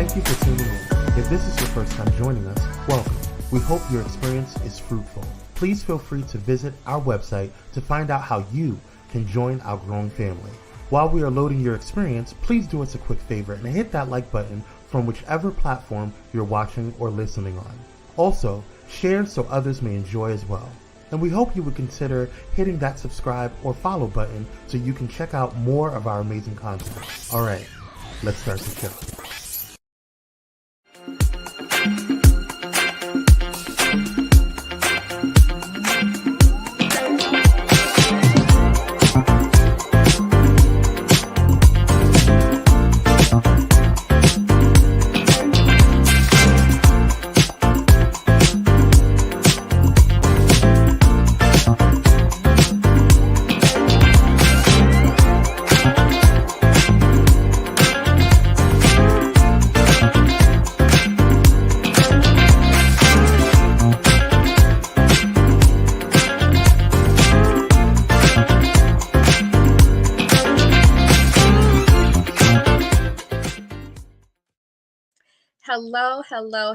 Thank you for tuning in. If this is your first time joining us, welcome. We hope your experience is fruitful. Please feel free to visit our website to find out how you can join our growing family. While we are loading your experience, please do us a quick favor and hit that like button from whichever platform you're watching or listening on. Also, share so others may enjoy as well. And we hope you would consider hitting that subscribe or follow button so you can check out more of our amazing content. All right, let's start the show.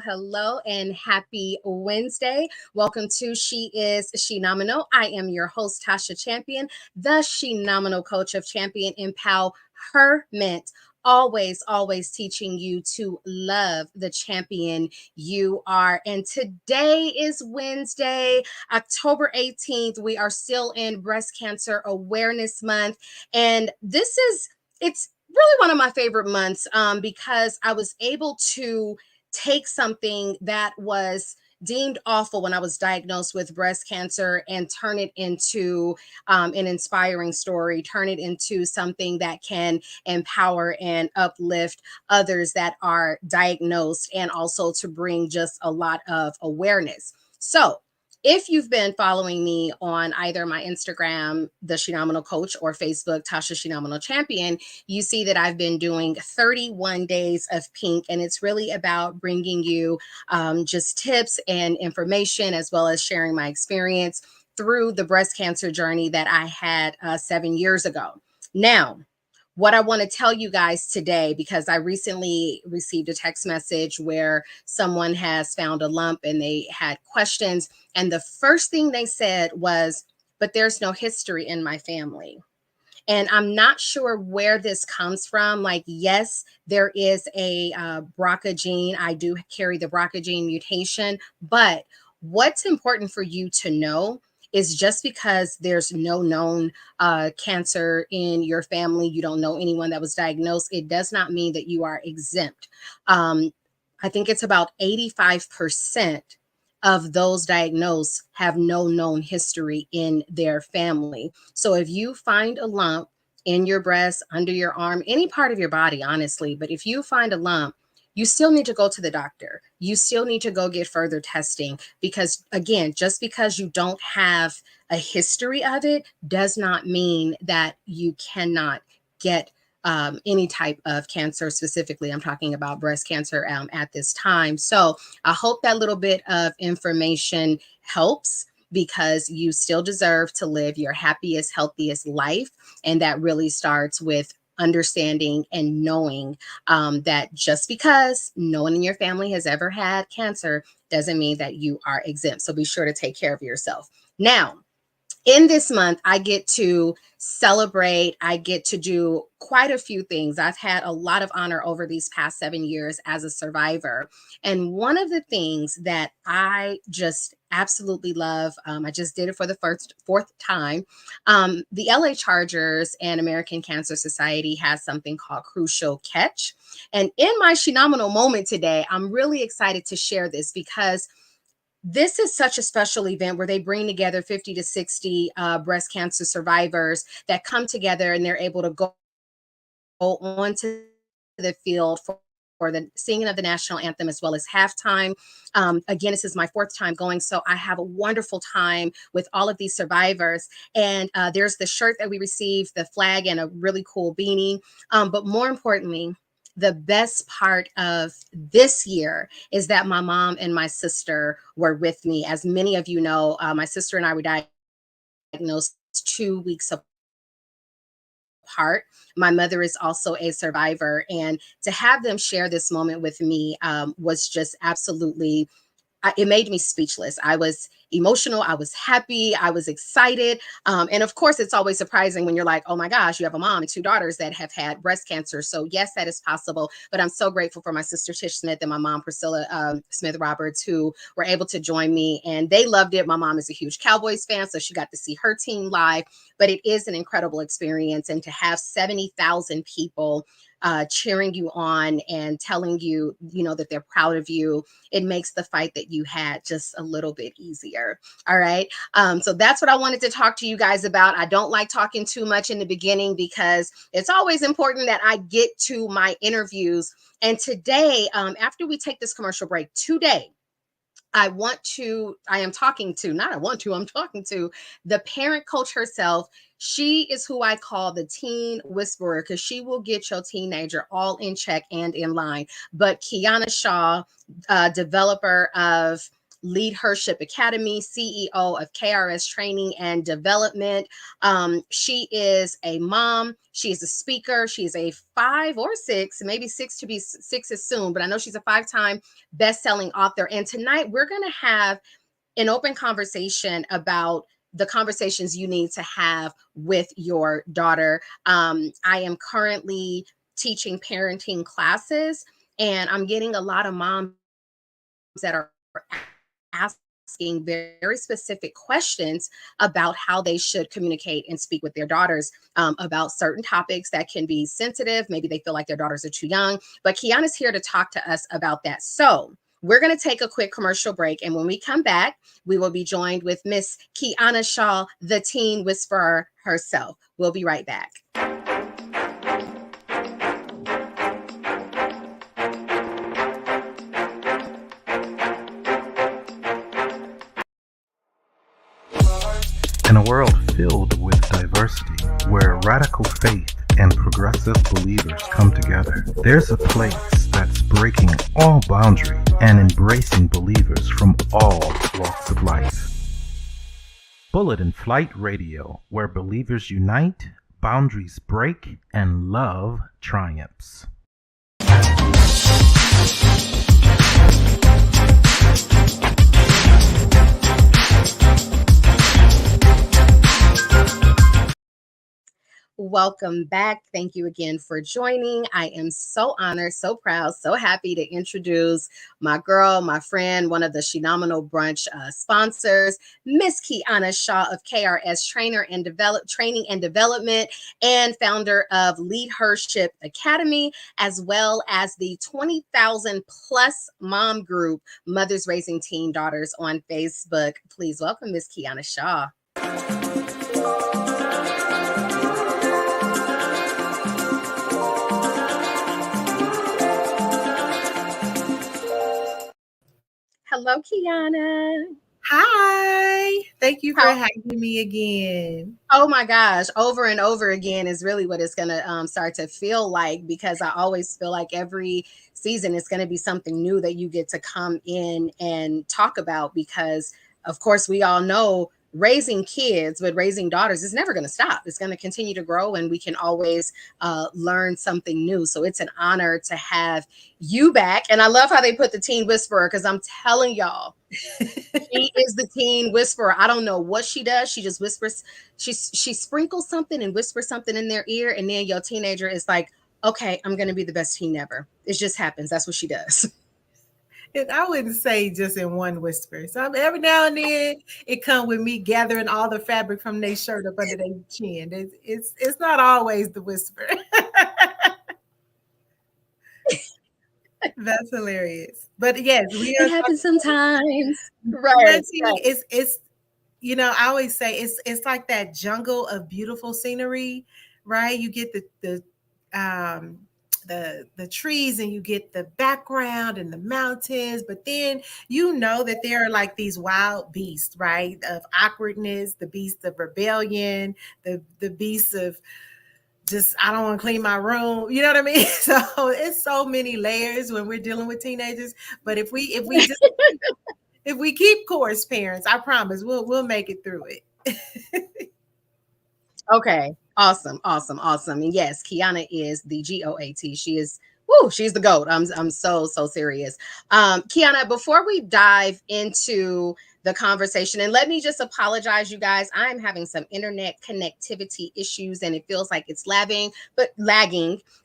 Hello, and happy Wednesday. Welcome to She is Shenomenal. I am your host, Tasha Champion, the Shenomenal Coach of Champion Empowerment. Always teaching you to love the champion you are. And today is Wednesday, October 18th. We are still in Breast Cancer Awareness Month. And it's really one of my favorite months because I was able to take something that was deemed awful when I was diagnosed with breast cancer and turn it into an inspiring story, turn it into something that can empower and uplift others that are diagnosed, and also to bring just a lot of awareness. So if you've been following me on either my Instagram, The Shenomenal Coach, or Facebook, Tasha Champion Champion, you see that I've been doing 31 days of pink, and it's really about bringing you just tips and information, as well as sharing my experience through the breast cancer journey that I had 7 years ago. Now, what I want to tell you guys today, because I recently received a text message where someone has found a lump and they had questions. And the first thing they said was, but there's no history in my family. And I'm not sure where this comes from. Like, yes, there is a BRCA gene. I do carry the BRCA gene mutation. But what's important for you to know is just because there's no known cancer in your family, you don't know anyone that was diagnosed, it does not mean that you are exempt. I think it's about 85% of those diagnosed have no known history in their family. So if you find a lump in your breast, under your arm, any part of your body, honestly, but if you find a lump, you still need to go to the doctor. You still need to go get further testing, because again, just because you don't have a history of it does not mean that you cannot get any type of cancer. Specifically, I'm talking about breast cancer at this time. So I hope that little bit of information helps, because you still deserve to live your happiest, healthiest life. And that really starts with understanding and knowing that just because no one in your family has ever had cancer doesn't mean that you are exempt. So be sure to take care of yourself. Now, in this month, I get to celebrate. I get to do quite a few things. I've had a lot of honor over these past 7 years as a survivor. And one of the things that I just absolutely love, I just did it for the fourth time. The LA Chargers and American Cancer Society has something called Crucial Catch. And in my Shenomenal moment today, I'm really excited to share this, because this is such a special event where they bring together 50 to 60 breast cancer survivors that come together, and they're able to go onto the field for the singing of the national anthem, as well as halftime. Again, this is my fourth time going, so I have a wonderful time with all of these survivors. And there's the shirt that we received, the flag, and a really cool beanie. But more importantly, the best part of this year is that my mom and my sister were with me. As many of you know, my sister and I were diagnosed 2 weeks apart. My mother is also a survivor, and to have them share this moment with me was just absolutely, it made me speechless. I was emotional. I was happy. I was excited. And of course, it's always surprising when you're like, oh my gosh, you have a mom and two daughters that have had breast cancer. So yes, that is possible. But I'm so grateful for my sister Tish Smith and my mom Priscilla Smith Roberts, who were able to join me, and they loved it. My mom is a huge Cowboys fan, so she got to see her team live. But it is an incredible experience, and to have 70,000 people cheering you on and telling you, that they're proud of you, it makes the fight that you had just a little bit easier. All right. So that's what I wanted to talk to you guys about. I don't like talking too much in the beginning because it's always important that I get to my interviews. And today, after we take this commercial break, I'm talking to the parent coach herself. She is who I call the teen whisperer, because she will get your teenager all in check and in line. But Kiana Shaw, developer of Leadership Academy, CEO of KRS Training and Development. She is a mom. She is a speaker. She is a 5 or 6, maybe 6 to be 6 is soon, but I know she's a 5-time best-selling author. And tonight we're going to have an open conversation about the conversations you need to have with your daughter. I am currently teaching parenting classes, and I'm getting a lot of moms that are asking very specific questions about how they should communicate and speak with their daughters about certain topics that can be sensitive. Maybe they feel like their daughters are too young, but Kiana's here to talk to us about that. So we're going to take a quick commercial break, and when we come back, we will be joined with Miss Kiana Shaw, the teen whisperer herself. We'll be right back. In a world filled with diversity, where radical faith and progressive believers come together, there's a place that's breaking all boundaries and embracing believers from all walks of life. Bullet and Flight Radio, where believers unite, boundaries break, and love triumphs. Welcome back. Thank you again for joining. I am so honored, so proud, so happy to introduce my girl, my friend, one of the Shenomenal Brunch sponsors, Miss Kiana Shaw of KRS Training and Development, and founder of Leadership Academy, as well as the 20,000 plus mom group, Mothers Raising Teen Daughters, on Facebook. Please welcome Miss Kiana Shaw. Hello, Kiana. Hi. Thank you for having me again. Oh my gosh. Over and over again is really what it's going to start to feel like, because I always feel like every season is going to be something new that you get to come in and talk about, because of course we all know raising kids, but raising daughters is never going to stop. It's going to continue to grow, and we can always learn something new. So it's an honor to have you back. And I love how they put the teen whisperer, because I'm telling y'all, she is the teen whisperer. I don't know what she does. She just whispers. She sprinkles something and whispers something in their ear, and then your teenager is like, okay, I'm going to be the best teen ever. It just happens. That's what she does. I wouldn't say just in one whisper. So every now and then it comes with me gathering all the fabric from their shirt up under their chin. It's not always the whisper. That's hilarious. But yes, it happens sometimes. Right. It's I always say it's like that jungle of beautiful scenery, right? You get the trees, and you get the background and the mountains, but then that there are like these wild beasts, right? Of awkwardness, the beast of rebellion, the beast of just, I don't want to clean my room. You know what I mean? So it's so many layers when we're dealing with teenagers. But if we just if we keep course, parents, I promise we'll make it through it. Okay. Awesome, awesome, awesome. And yes, Kiana is the GOAT. She is, woo, she's the GOAT. I'm so serious. Kiana, before we dive into the conversation, and let me just apologize, you guys. I'm having some internet connectivity issues and it feels like it's lagging,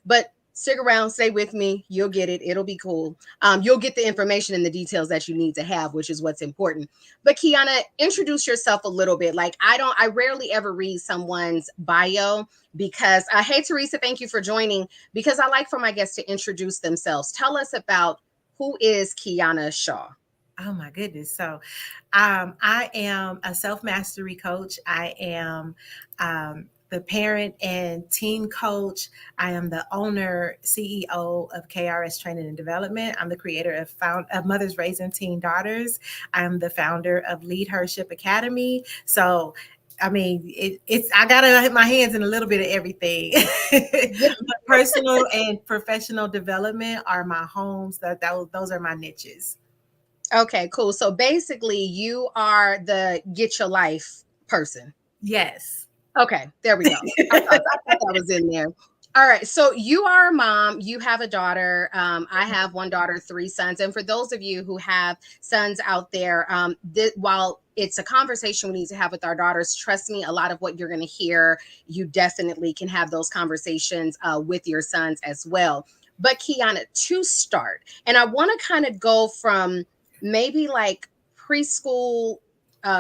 but stick around, stay with me. You'll get it. It'll be cool. You'll get the information and the details that you need to have, which is what's important. But Kiana, introduce yourself a little bit. Like I rarely ever read someone's bio because hey Teresa, thank you for joining. Because I like for my guests to introduce themselves. Tell us about who is Kiana Shaw. Oh my goodness. So I am a self-mastery coach. I am the parent and teen coach. I am the owner, CEO of KRS Training and Development. I'm the creator of Mothers Raising Teen Daughters. I'm the founder of Lead Hership Academy. So I mean, it's I gotta hit my hands in a little bit of everything. Personal and professional development are my homes. Those are my niches. Okay, cool. So basically, you are the get your life person. Yes. Okay, there we go. I thought that was in there. All right. So you are a mom. You have a daughter. I have one daughter, 3 sons. And for those of you who have sons out there, while it's a conversation we need to have with our daughters, trust me, a lot of what you're going to hear, you definitely can have those conversations with your sons as well. But Kiana, to start, and I want to kind of go from maybe like preschool,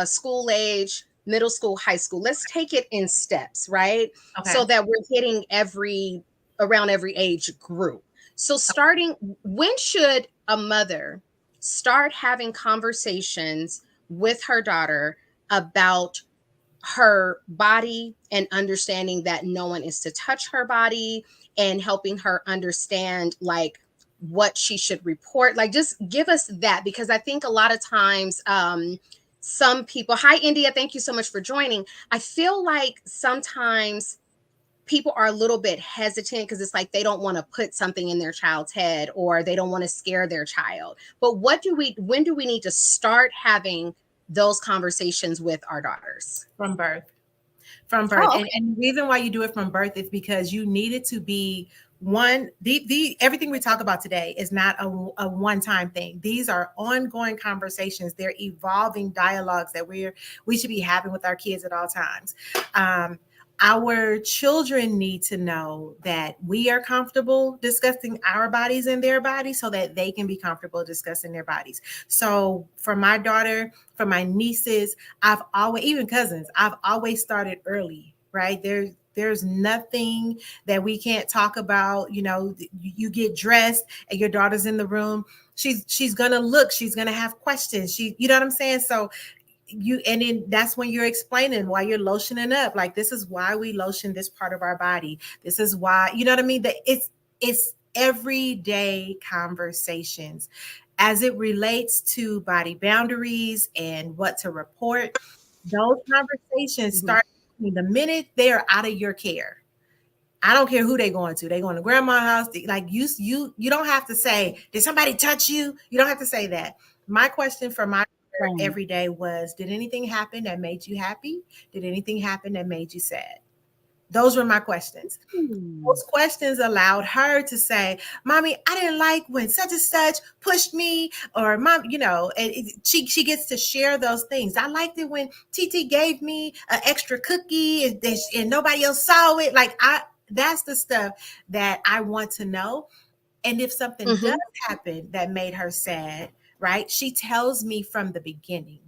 school age, middle school, high school. Let's take it in steps, right? Okay. So that we're hitting around every age group. So starting, when should a mother start having conversations with her daughter about her body and understanding that no one is to touch her body and helping her understand like what she should report? Like, just give us that, because I think a lot of times some people, hi India, thank you so much for joining. I feel like sometimes people are a little bit hesitant because it's like they don't want to put something in their child's head or they don't want to scare their child. But when do we need to start having those conversations with our daughters? From birth. Oh, okay. And the reason why you do it from birth is because you need it to be everything we talk about today is not a one-time thing. These are ongoing conversations. They're evolving dialogues that we should be having with our kids at all times. Our children need to know that we are comfortable discussing our bodies and their bodies so that they can be comfortable discussing their bodies. So for my daughter, for my nieces, even cousins, I've always started early, right? There's nothing that we can't talk about. You know, you get dressed and your daughter's in the room. She's gonna look, she's gonna have questions. You know what I'm saying? So and then that's when you're explaining why you're lotioning up. Like, this is why we lotion this part of our body. This is why, you know what I mean? That it's everyday conversations as it relates to body boundaries and what to report. Those conversations start the minute they're out of your care. I don't care who they're going to. They going to grandma's house. Like you don't have to say, did somebody touch you? You don't have to say that. My question for my every day was, did anything happen that made you happy? Did anything happen that made you sad? Those were my questions. Those questions allowed her to say, Mommy, I didn't like when such and such pushed me, or Mom, you know, and she gets to share those things. I liked it when TT gave me an extra cookie and nobody else saw it. Like, that's the stuff that I want to know. And if something does happen that made her sad, right, she tells me from the beginning,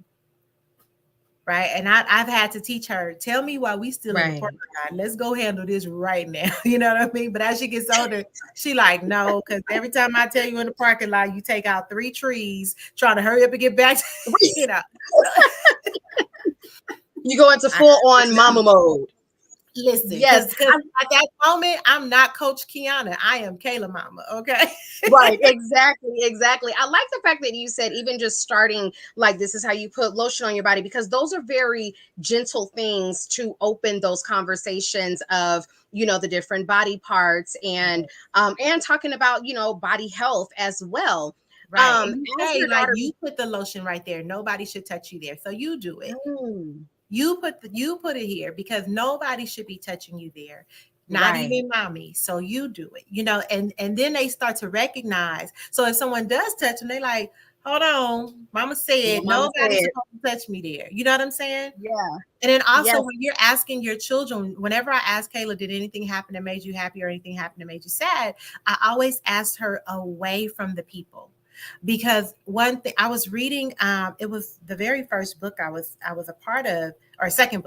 right? And I've had to teach her, tell me while we still in the parking lot. Let's go handle this right now. You know what I mean? But as she gets older, she like, no, because every time I tell you in the parking lot, you take out 3 trees, trying to hurry up and get back to, you know. You go into full on mama mode. Listen, yes, because at that moment, I'm not Coach Kiana. I am Kayla Mama. Okay. Right. Exactly. I like the fact that you said even just starting like this is how you put lotion on your body, because those are very gentle things to open those conversations of, you know, the different body parts and talking about, you know, body health as well. Right. Hey, like you put the lotion right there. Nobody should touch you there. So you do it. You put it here because nobody should be touching you there. Not Right. even mommy. So you do it, and then they start to recognize. So if someone does touch them, they like, hold on, mama said Well, mama nobody's said, supposed to touch me there. You know what I'm saying? yeah. And then also Yes. when you're asking your children, whenever I ask Kayla, did anything happen that made you happy or anything happen that made you sad? I always ask her away from the people. Because one thing I was reading, it was the very first book I was a part of, or the second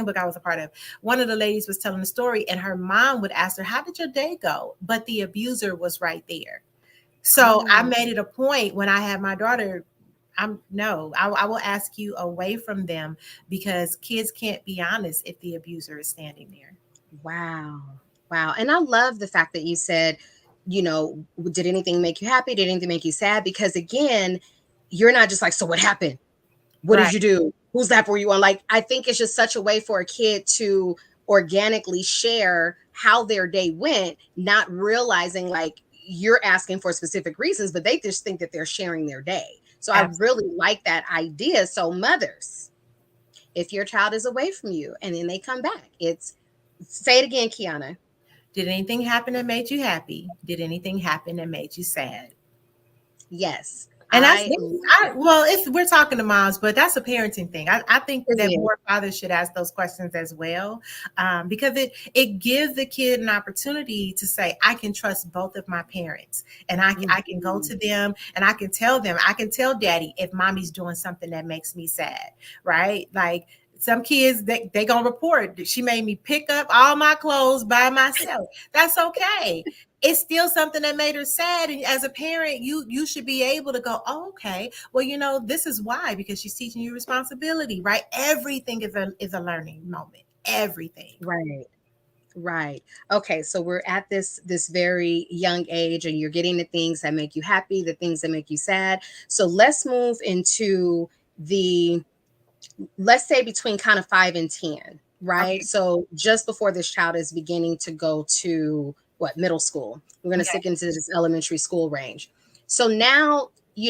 book I was a part of. One of the ladies was telling a story, and her mom would ask her, "How did your day go?" But the abuser was right there. So I Oh, made it a point when I had my daughter. I will ask you away from them because kids can't be honest if the abuser is standing there. wow. Wow. And I love the fact that you said, did anything make you happy? Did anything make you sad? Because again, you're not just like, so what happened? What did Right. you do? Whose lap were you on? Like, I think it's just such a way for a kid to organically share how their day went, not realizing like you're asking for specific reasons, but they just think that they're sharing their day. So I Absolutely. really like that idea. So mothers, if your child is away from you and then they come back, it's say it again, Kiana. Did anything happen that made you happy? Did anything happen that made you sad? Yes, And I well, if we're talking to moms, but that's a parenting thing. I think it that is. more fathers should ask those questions as well, because it gives the kid an opportunity to say, I can trust both of my parents, and I can go Mhm. to them and I can tell them, I can tell daddy if mommy's doing something that makes me sad, right? Like some kids, they gonna report that she made me pick up all my clothes by myself. That's okay. It's still something that made her sad, and as a parent you should be able to go, oh, okay, well, this is why, because she's teaching you responsibility, right? Everything is a learning moment, everything. Right. Right. Okay, so we're at this very young age and you're getting the things that make you happy, the things that make you sad. So let's move into the let's say between kind of 5 and 10, right? Okay. So just before this child is beginning to go to what, middle school. We're going to Okay. stick into this elementary school range. So now, you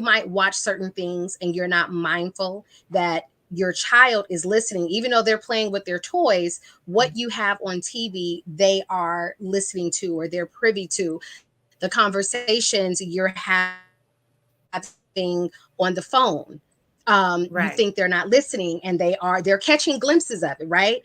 might watch certain things and you're not mindful that your child is listening, even though they're playing with their toys. What you have on TV, they are listening to or they're privy to the conversations you're having on the phone. You Right. think they're not listening and they're catching glimpses of it, right?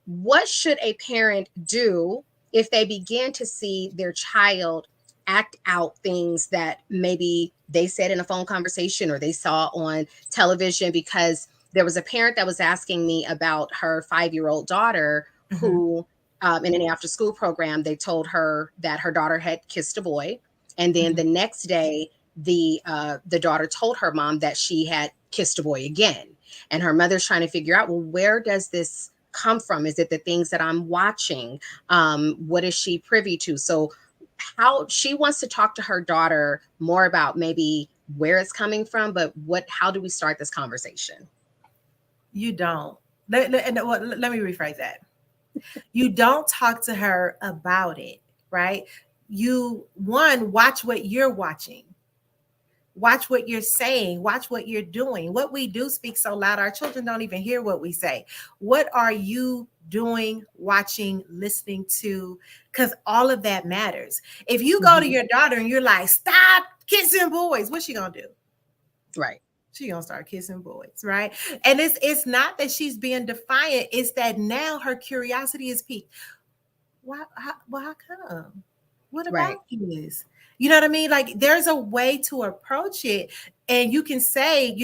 What should a parent do if they begin to see their child act out things that maybe they said in a phone conversation or they saw on television? Because there was a parent that was asking me about her 5-year-old daughter Hmm. who, in an after school program, they told her that her daughter had kissed a boy. And then Hmm. the next day, the daughter told her mom that she had kissed a boy again. And her mother's trying to figure out, well, where does this come from? Is it the things that I'm watching? What is she privy to? So how she wants to talk to her daughter more about maybe where it's coming from, but how do we start this conversation? You don't let me rephrase that. You don't talk to her about it, right? You watch what you're watching. Watch what you're saying. Watch what you're doing. What we do speaks so loud, our children don't even hear what we say. What are you doing, watching, listening to? Because all of that matters. If you go to Mhm. your daughter and you're like, stop kissing boys, what's she gonna do? Right. She gonna start kissing boys, right? And it's not that she's being defiant, it's that now her curiosity is piqued. How come? What Right. about this? You know what I mean? Like there's a way to approach it, and you can say,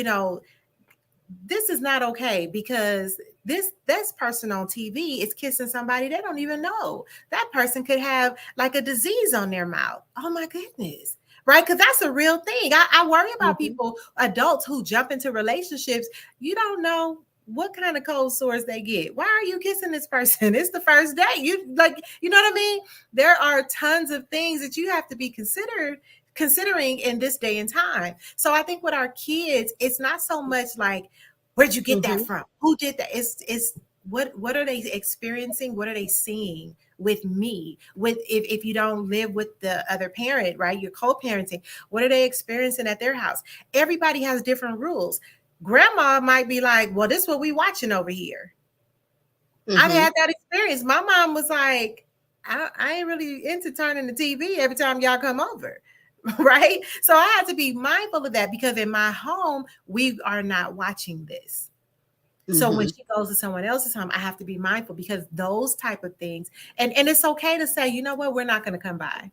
this is not okay because this person on TV is kissing somebody they don't even know. That person could have like a disease on their mouth. Oh my goodness. Right? Because that's a real thing. I worry about Mhm. people, adults who jump into relationships. You don't know what kind of cold sores they get. Why are you kissing this person? It's the first day. You know what I mean? There are tons of things that you have to be considering in this day and time. So I think with our kids, it's not so much like, where'd you get that Mhm. from? Who did that? It's what are they experiencing? What are they seeing with me? With if you don't live with the other parent, right? You're co-parenting. What are they experiencing at their house? Everybody has different rules. grandma might be like, well, this is what we watching over here. I've Mm-hmm. had that experience. My mom was like, I ain't really into turning the TV every time y'all come over. Right. So I had to be mindful of that because in my home, we are not watching this. So when Mm-hmm. she goes to someone else's home, I have to be mindful because those type of things, and it's okay to say, you know what, we're not going to come by.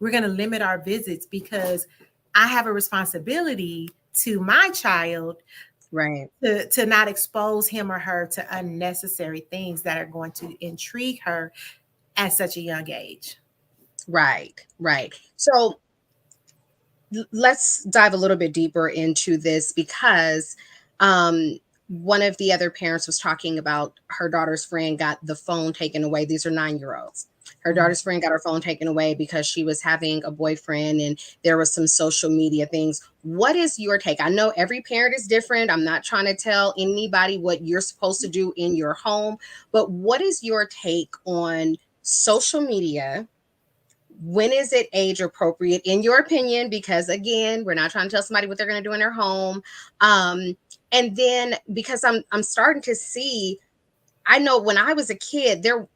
We're going to limit our visits because I have a responsibility to my child Right. to not expose him or her to unnecessary things that are going to intrigue her at such a young age. Right. Right. So let's dive a little bit deeper into this because one of the other parents was talking about her daughter's friend got the phone taken away. These are 9-year-olds. Her Mhm. daughter's friend got her phone taken away because she was having a boyfriend and there was some social media things. What is your take? I know every parent is different. I'm not trying to tell anybody what you're supposed to do in your home, but what is your take on social media? When is it age appropriate in your opinion? Because again, we're not trying to tell somebody what they're going to do in their home. And then because I'm starting to see, I know when I was a kid, there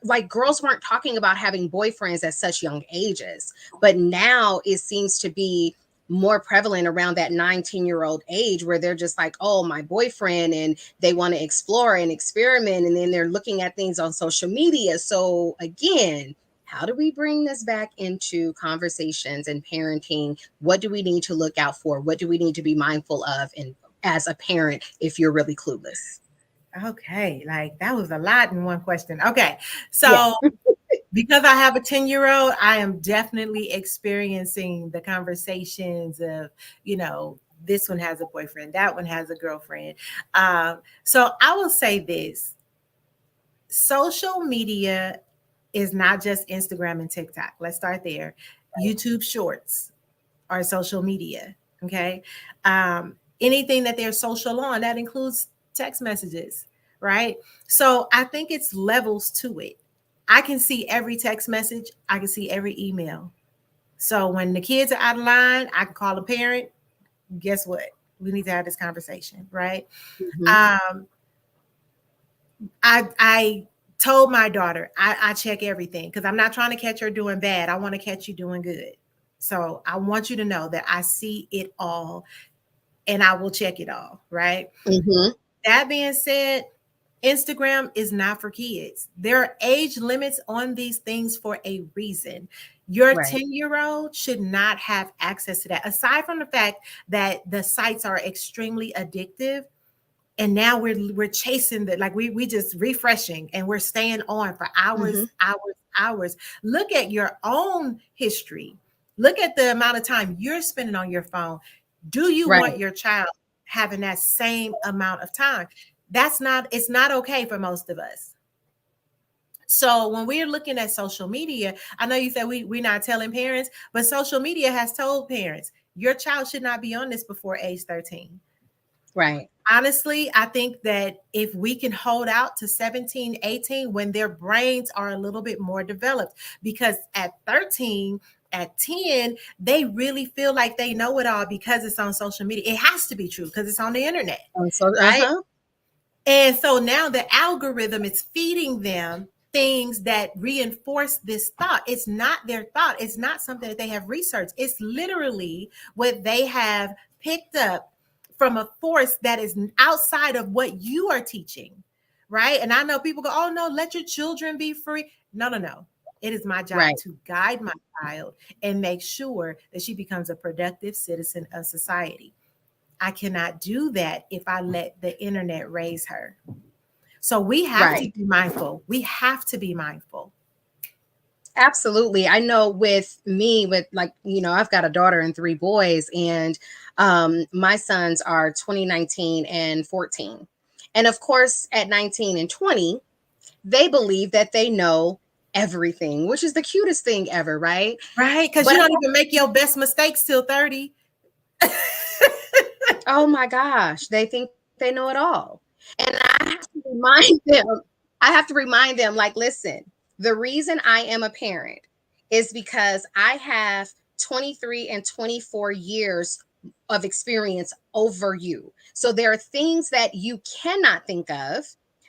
like girls weren't talking about having boyfriends at such young ages, but now it seems to be more prevalent around that 19-year-old age where they're just like, oh, my boyfriend, and they want to explore and experiment, and then they're looking at things on social media. So again, how do we bring this back into conversations and parenting? What do we need to look out for? What do we need to be mindful of, and as a parent, if you're really clueless? Okay, like that was a lot in one question. Okay, Yeah. so because I have a 10-year-old, I am definitely experiencing the conversations of, this one has a boyfriend, that one has a girlfriend. So I will say this: social media is not just Instagram and TikTok. Let's start there. YouTube Shorts are social media. Okay. Anything that they're social on, that includes text messages, right? So I think it's levels to it. I can see every text message, I can see every email. So when the kids are out of line, I can call a parent. Guess what? We need to have this conversation, right? Mhm. Um, I told my daughter I check everything because I'm not trying to catch her doing bad. I want to catch you doing good. So I want you to know that I see it all and I will check it all. Right. Mhm. That being said, Instagram is not for kids. There are age limits on these things for a reason. Your Right. 10-year-old should not have access to that. Aside from the fact that the sites are extremely addictive, and now we're chasing the, like we just refreshing and we're staying on for hours, Mhm. hours. Look at your own history. Look at the amount of time you're spending on your phone. Do you Right. want your child having that same amount of time? It's not okay for most of us. So when we're looking at social media, I know you said we're not telling parents, but social media has told parents your child should not be on this before age 13. Right. Honestly, I think that if we can hold out to 17, 18, when their brains are a little bit more developed, because at 13, at 10, they really feel like they know it all because it's on social media. It has to be true because it's on the internet, So, right? uh-huh. And so now the algorithm is feeding them things that reinforce this thought. It's not their thought. It's not something that they have researched. It's literally what they have picked up from a force that is outside of what you are teaching, right? And I know people go, oh no, let your children be free. No, no, no. It is my job Right. to guide my child and make sure that she becomes a productive citizen of society. I cannot do that if I let the internet raise her. So we have to Right. be mindful. We have to be mindful. Absolutely. I know with me, with like, I've got a daughter and 3 boys, and my sons are 20, 19, and 14. And of course, at 19 and 20, they believe that they know everything, which is the cutest thing ever, right? Right? Because But you don't even make your best mistakes till 30. oh my gosh, they think they know it all. And I have to remind them, like, listen, the reason I am a parent is because I have 23 and 24 years of experience over you. So there are things that you cannot think of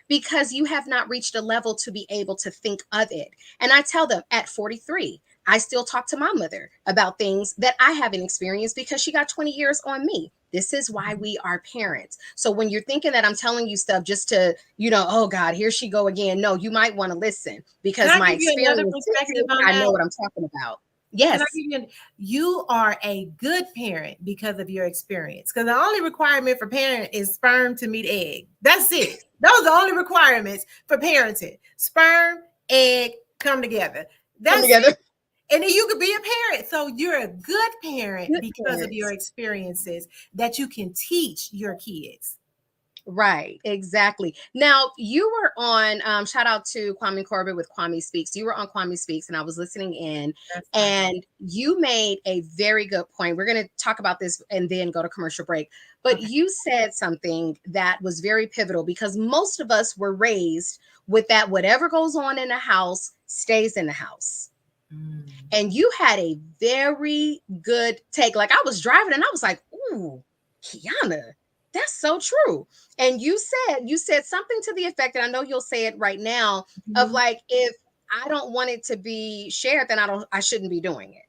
because you have not reached a level to be able to think of it. And I tell them at 43, I still talk to my mother about things that I haven't experienced because she got 20 years on me. This is why we are parents. So when you're thinking that I'm telling you stuff just to, oh God, here she go again. No, you might want to listen because Can I my give you another experience, perspective on I that? know what I'm talking about. Can I Yes. give you are a good parent because of your experience. Because the only requirement for parent is sperm to meet egg. That's it. Those are the only requirements for parenting. Sperm, egg, come together. That's it. And then you could be a parent. So you're a good parent because of your experiences that you can teach your kids. Right, exactly. Now you were on shout out to Kwame Corbett with Kwame Speaks. You were on Kwame Speaks and I was listening in. That's and you made a very good point. We're going to talk about this and then go to commercial break. But you said something that was very pivotal because most of us were raised with that whatever goes on in the house stays in the house. And you had a very good take. Like I was driving and I was like, ooh, Kiana, that's so true. And you said something to the effect, and I know you'll say it right now, of like, if I don't want it to be shared, then I shouldn't be doing it.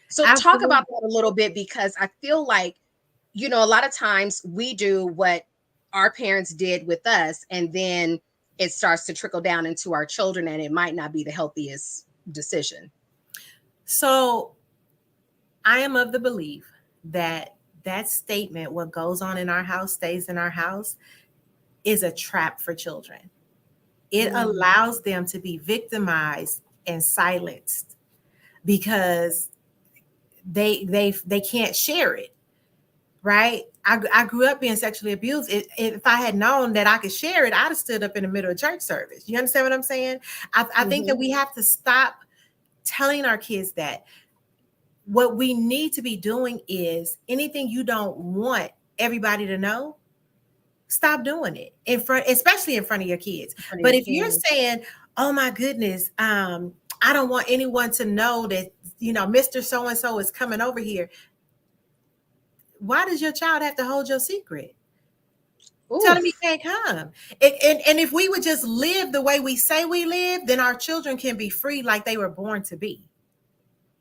So talk about that a little bit, because I feel like, a lot of times we do what our parents did with us, and then it starts to trickle down into our children, and it might not be the healthiest decision. So I am of the belief that statement, what goes on in our house stays in our house, is a trap for children. It allows them to be victimized and silenced because they can't share it. Right? I grew up being sexually abused. If I had known that I could share it, I'd have stood up in the middle of church service. You understand what I'm saying? I think that we have to stop telling our kids that. What we need to be doing is anything you don't want everybody to know, stop doing it especially in front of your kids. But if you're saying, oh my goodness, I don't want anyone to know that, Mr. So-and-so is coming over here. Why does your child have to hold your secret? Oof. Tell him he can't come. And if we would just live the way we say we live, then our children can be free like they were born to be.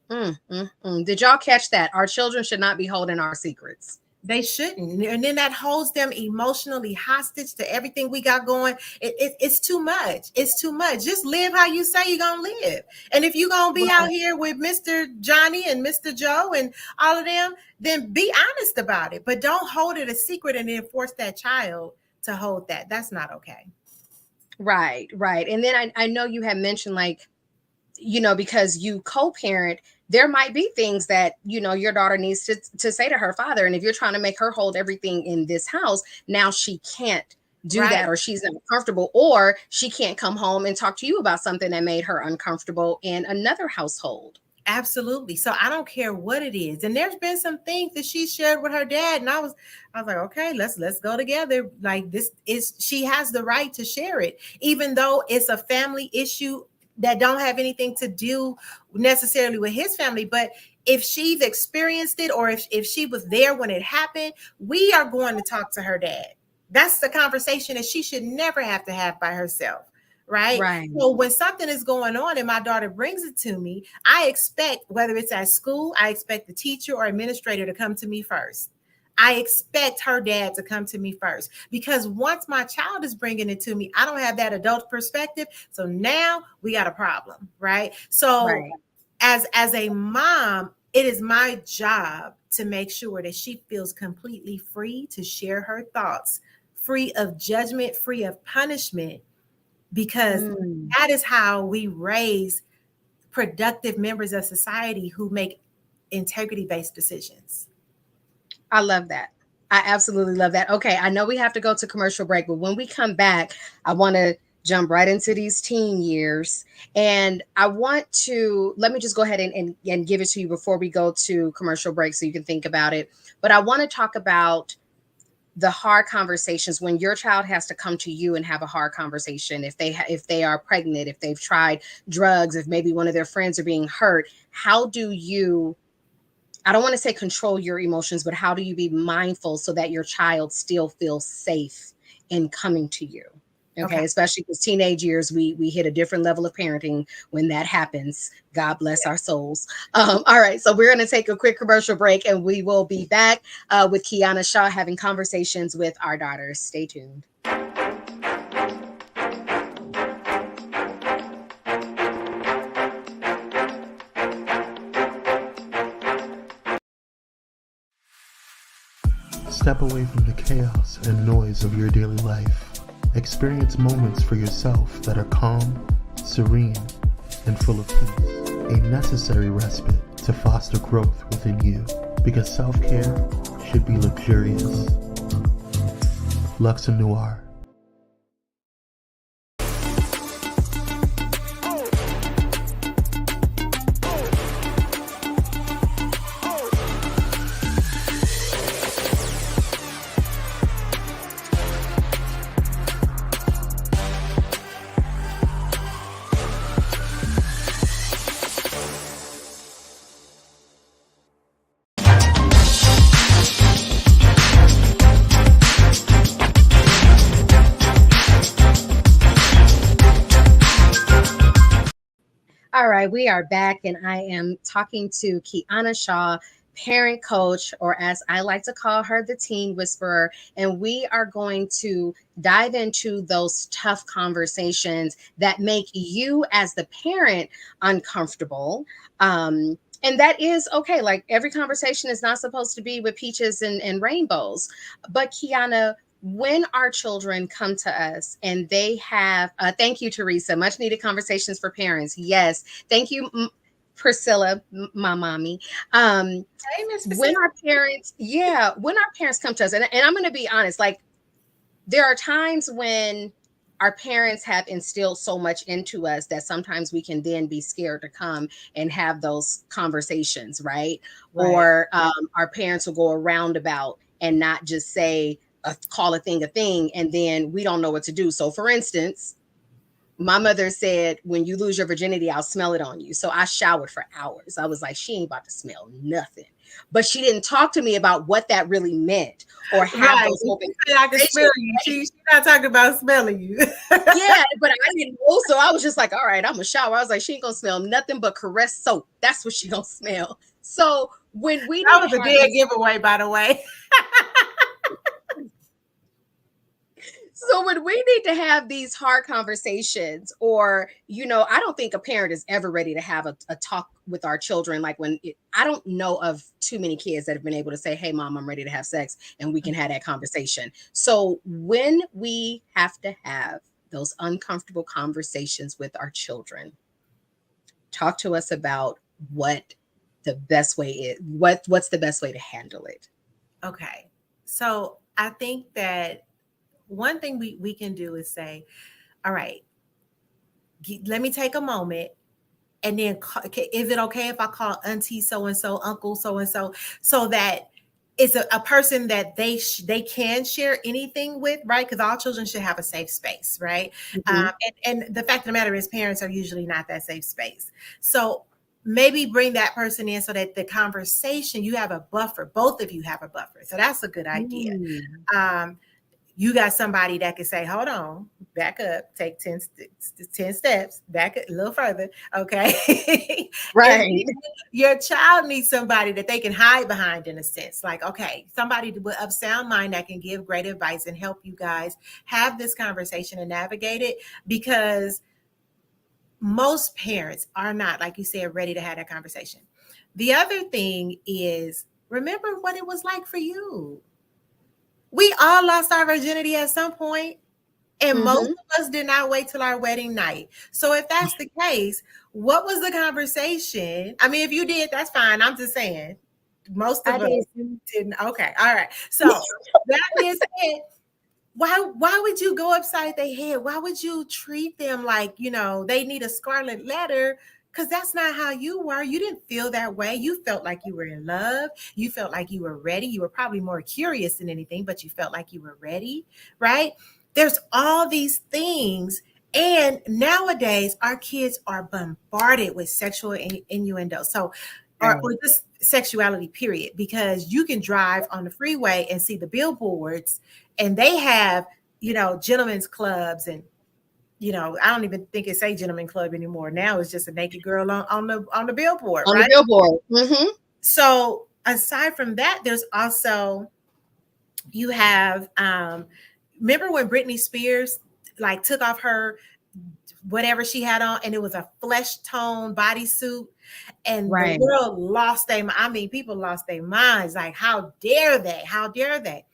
Did y'all catch that? Our children should not be holding our secrets. They shouldn't. And then that holds them emotionally hostage to everything we got going. It's too much. It's too much. Just live how you say you're going to live. And if you're going to be out here with Mr. Johnny and Mr. Joe and all of them, then be honest about it. But don't hold it a secret and then force that child to hold that. That's not okay. Right. And then I know you had mentioned, like, because you co-parent, there might be things that, your daughter needs to say to her father. And if you're trying to make her hold everything in this house, now she can't do that, or she's uncomfortable, or she can't come home and talk to you about something that made her uncomfortable in another household. Absolutely. So I don't care what it is. And there's been some things that she shared with her dad. And I was like, okay, let's go together. Like, she has the right to share it, even though it's a family issue that don't have anything to do necessarily with his family. But if she's experienced it, or if she was there when it happened, we are going to talk to her dad. That's the conversation that she should never have to have by herself. Right. So when something is going on and my daughter brings it to me, I expect, whether it's at school, I expect the teacher or administrator to come to me first. I expect her dad to come to me first, because once my child is bringing it to me, I don't have that adult perspective. So now we got a problem, right? So as a mom, it is my job to make sure that she feels completely free to share her thoughts, free of judgment, free of punishment, because that is how we raise productive members of society who make integrity-based decisions. I love that. I absolutely love that. Okay, I know we have to go to commercial break, but when we come back, I want to jump right into these teen years. And I want to, let me just go ahead and give it to you before we go to commercial break so you can think about it. But I want to talk about the hard conversations when your child has to come to you and have a hard conversation. If they are pregnant, if they've tried drugs, if maybe one of their friends are being hurt, how do you I don't want to say control your emotions, but how do you be mindful so that your child still feels safe in coming to you? Okay. Especially because teenage years, we hit a different level of parenting when that happens. God bless our souls. All right. So we're going to take a quick commercial break and we will be back with Kiana Shaw having conversations with our daughters. Stay tuned. Step away from the chaos and noise of your daily life. Experience moments for yourself that are calm, serene, and full of peace. A necessary respite to foster growth within you, because self-care should be luxurious. Luxe Noir. All right, we are back, and I am talking to Kiana Shaw, parent coach, or as I like to call her, the teen whisperer. And we are going to dive into those tough conversations that make you, as the parent, uncomfortable. And that is okay. Like, every conversation is not supposed to be with peaches and rainbows. But Kiana, when our children come to us and they have, thank you, Teresa, much needed conversations for parents. Yes. Thank you, Priscilla, my mommy. Hey, Miss When our parents, when our parents come to us, and I'm going to be honest, like, there are times when our parents have instilled so much into us that sometimes we can then be scared to come and have those conversations, right? Or our parents will go a roundabout and not just say, call a thing, and then we don't know what to do. So, for instance, my mother said, when you lose your virginity, I'll smell it on you. So I showered for hours. I was like, she ain't about to smell nothing. But she didn't talk to me about what that really meant or have those open I can smell you. She's not talking about smelling you. Yeah, but I didn't know. So I was just like, all right, I'm gonna shower. I was like, she ain't gonna smell nothing but Caress soap. That's what she gonna smell. So when we that was a dead giveaway, by the way. So when we need to have these hard conversations, or, I don't think a parent is ever ready to have a talk with our children. Like, I don't know of too many kids that have been able to say, hey, mom, I'm ready to have sex, and we can have that conversation. So when we have to have those uncomfortable conversations with our children, talk to us about what the best way is. What's the best way to handle it? Okay. So I think that one thing we can do is say, all right, let me take a moment. And then, is it okay if I call auntie so-and-so, uncle so-and-so, so that it's a person that they can share anything with, right? Because all children should have a safe space, right? Mm-hmm. And the fact of the matter is, parents are usually not that safe space. So maybe bring that person in so that the conversation, you have a buffer. Both of you have a buffer. So that's a good idea. You got somebody that can say, hold on, back up, take 10 steps, back a little further, okay? Right. Your child needs somebody that they can hide behind, in a sense. Like, okay, somebody of sound mind that can give great advice and help you guys have this conversation and navigate it, because most parents are not, like you said, ready to have that conversation. The other thing is, remember what it was like for you. We all lost our virginity at some point, and most of us did not wait till our wedding night. So if that's the case, what was the conversation? I mean, if you did, that's fine. I'm just saying, most of us didn't. Okay, all right. So that being said, why would you go upside their head? Why would you treat them like, they need a scarlet letter? Because that's not how you were. You didn't feel that way. You felt like you were in love. You felt like you were ready. You were probably more curious than anything, but you felt like you were ready, right? There's all these things. And nowadays, our kids are bombarded with sexual innuendo. So or just sexuality, period. Because you can drive on the freeway and see the billboards, and they have, gentlemen's clubs, and I don't even think it say gentleman club anymore. Now it's just a naked girl on the billboard, on right? the billboard. Mm-hmm. So aside from that, there's also, you have, remember when Britney Spears like took off her whatever she had on, and it was a flesh tone bodysuit, and the world lost people lost their minds. Like, how dare they? How dare they?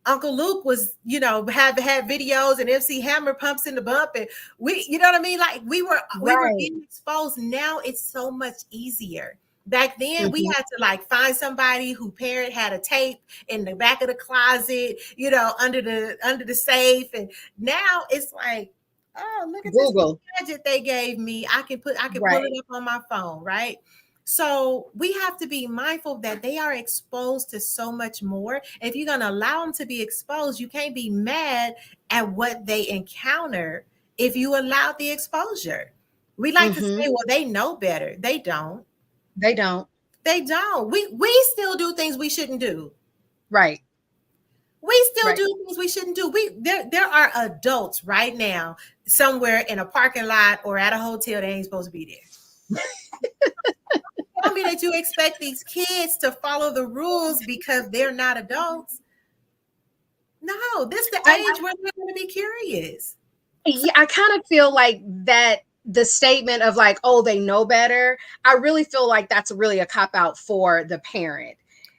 Uncle Luke was, had videos, and MC Hammer pumps in the bump, and we, you know what I mean? Like, we were getting exposed. Now it's so much easier. Back then, we had to like find somebody who parent had a tape in the back of the closet, under the safe. And now it's like, oh, look at Google. This gadget they gave me. I can pull it up on my phone, right? So we have to be mindful that they are exposed to so much more. If you're going to allow them to be exposed, you can't be mad at what they encounter if you allow the exposure. We like to say, well, they know better. They don't. They don't. They don't. We still do things we shouldn't do. Right. We still do things we shouldn't do. There are adults right now somewhere in a parking lot or at a hotel that ain't supposed to be there. Tell me that you expect these kids to follow the rules because they're not adults. No, this is the age where they're going to be curious. Yeah, I kind of feel like that. The statement of like, oh, they know better. I really feel like that's really a cop out for the parent.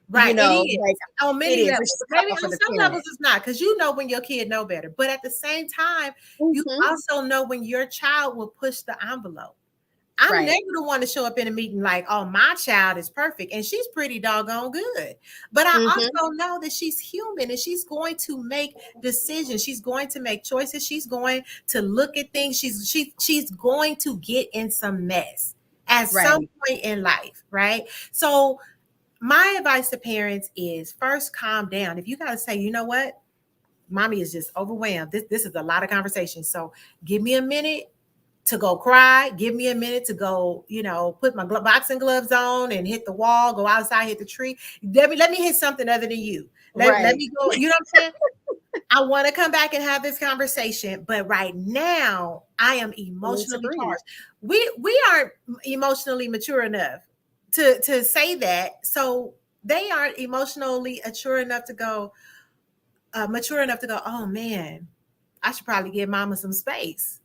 Right. Like, on many levels. Maybe on some levels it's not, because when your kid know better. But at the same time, you also know when your child will push the envelope. I'm never the one to show up in a meeting like, oh, my child is perfect and she's pretty doggone good. But I also know that she's human and she's going to make decisions. She's going to make choices. She's going to look at things. She's going to get in some mess at some point in life, right? So my advice to parents is, first, calm down. If you got to say, you know what, mommy is just overwhelmed. This is a lot of conversation. So give me a minute to go cry. Give me a minute to go, put my boxing gloves on and hit the wall, go outside, hit the tree. Let me hit something other than you. Let me go. You know what I'm saying? I want to come back and have this conversation, but right now I am emotionally charged. We aren't emotionally mature enough to say that. So they aren't emotionally mature enough to go, oh man, I should probably give mama some space.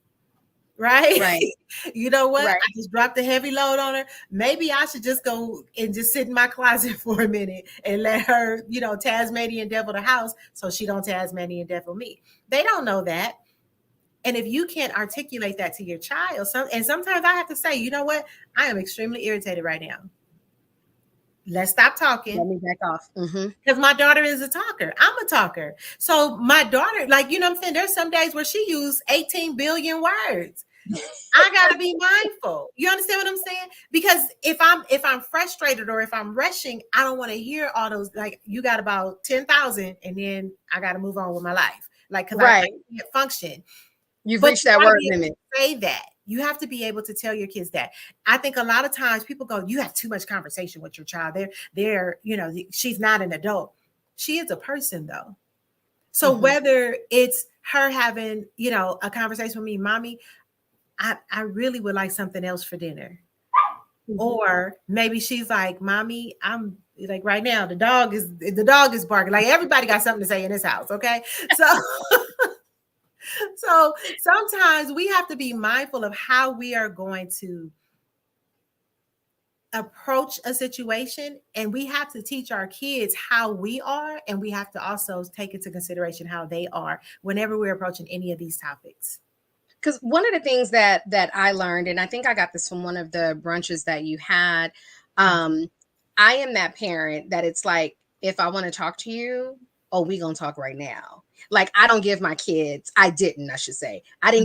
Right. You know what? I just dropped a heavy load on her. Maybe I should just go and just sit in my closet for a minute and let her, Tasmanian devil the house so she don't Tasmanian devil me. They don't know that. And if you can't articulate that to your child, sometimes I have to say, you know what? I am extremely irritated right now. Let's stop talking. Let me back off. Because my daughter is a talker. I'm a talker. So my daughter, like, you know what I'm saying? There's some days where she used 18 billion words. I got to be mindful. You understand what I'm saying? Because if I'm frustrated or if I'm rushing, I don't want to hear all those, like, you got about 10,000 and then I got to move on with my life. Like, because I can't function. You've reached that word limit. Say that. You have to be able to tell your kids that. I think a lot of times people go, you have too much conversation with your child. They're, she's not an adult. She is a person though. So whether it's her having, a conversation with me, mommy, I really would like something else for dinner. Or maybe she's like, mommy, I'm like, right now, the dog is barking. Like, everybody got something to say in this house. Okay. So sometimes we have to be mindful of how we are going to approach a situation, and we have to teach our kids how we are, and we have to also take into consideration how they are whenever we're approaching any of these topics. Because one of the things that I learned, and I think I got this from one of the brunches that you had, I am that parent that it's like, if I want to talk to you, oh, we gonna talk right now. Like, I don't give my kids, I didn't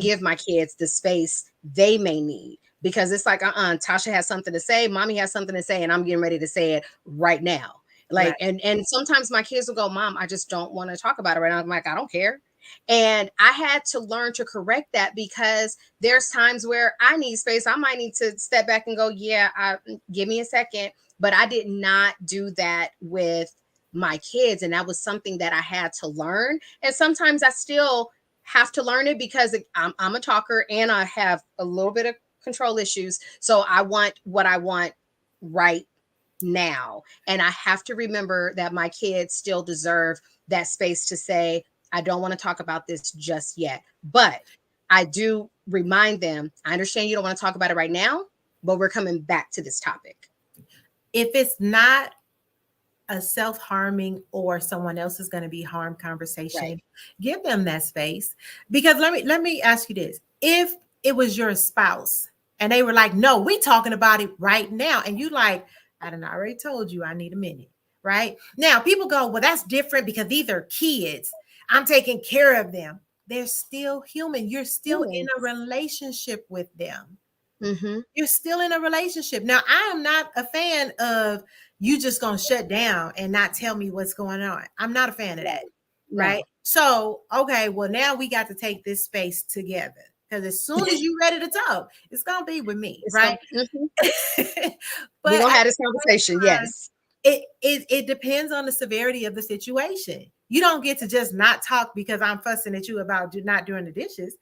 give my kids the space they may need, because it's like, Tasha has something to say, mommy has something to say, and I'm getting ready to say it right now. Like, and sometimes my kids will go, Mom, I just don't want to talk about it right now. I'm like, I don't care. And I had to learn to correct that, because there's times where I need space. I might need to step back and go, yeah, give me a second. But I did not do that with my kids. And that was something that I had to learn. And sometimes I still have to learn it, because I'm a talker and I have a little bit of control issues. So I want what I want right now. And I have to remember that my kids still deserve that space to say, I don't want to talk about this just yet. But I do remind them, I understand you don't want to talk about it right now, but we're coming back to this topic. If it's not a self-harming or someone else is going to be harmed conversation, right, give them that space. Because let me ask you this. If it was your spouse and they were like, no, we talking about it right now. And you like, I done already told you I need a minute. Right now, people go, well, that's different because these are kids. I'm taking care of them. They're still human. You're still in a relationship with them. Mm-hmm. You're still in a relationship. Now, I am not a fan of you just going to shut down and not tell me what's going on. I'm not a fan of that. No. Right. So, okay, well, now we got to take this space together, because as soon as you're ready to talk, it's going to be with me. It's right. Mm-hmm. But we're going to have this conversation. Yes. It depends on the severity of the situation. You don't get to just not talk because I'm fussing at you about not doing the dishes.